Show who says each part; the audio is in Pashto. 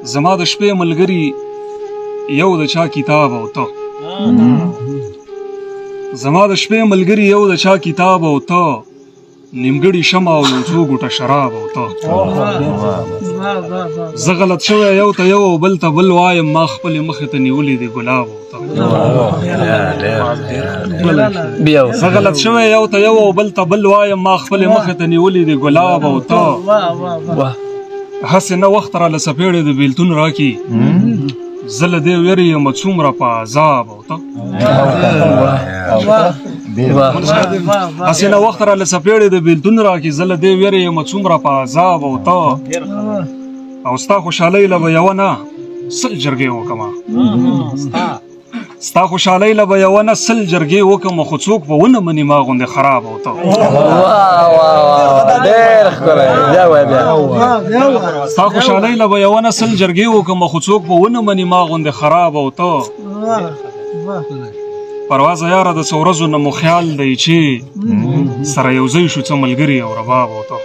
Speaker 1: زما د شپې ملګري یو د چا کتاب او ته زما د شپې ملګري یو د چا کتاب او ته نیمګړي شمع او یو څو ګوټه شراب او ته زه غلط شوی یو ته یو او بل ته بل وایم ما خپلې مخې ته نیولې دي ګلاب او ته زه غلط شوی یو ته یو او بل ته بل وایم ما خپلې مخې ته نیولې دي ګلاب او ته هسې نه وخت راله څپېړې د بېلتون راکي زه له دې ویرې یم څومره په عذاب او ته هسې نه وخت راله څپېړې د بېلتون راکي زه له دې ویرې یم څومره په عذاب او ته او ستا خوشحالۍ له به یوه نه سل جرګې وکړمه ستا خوشحالۍ له به یوه نه سل جرګې وکړم خو څوک به ونه مني ما غوندې خراب او ته ستا خوشحالۍ له به یوه نه سل جرګې وکړم خو څوک به ونه مني ما غوندې خراب او ته پروازه یاره د څو ورځو نه مو خیال دی چې سره یو ځای شو څه ملګري او رباب او ته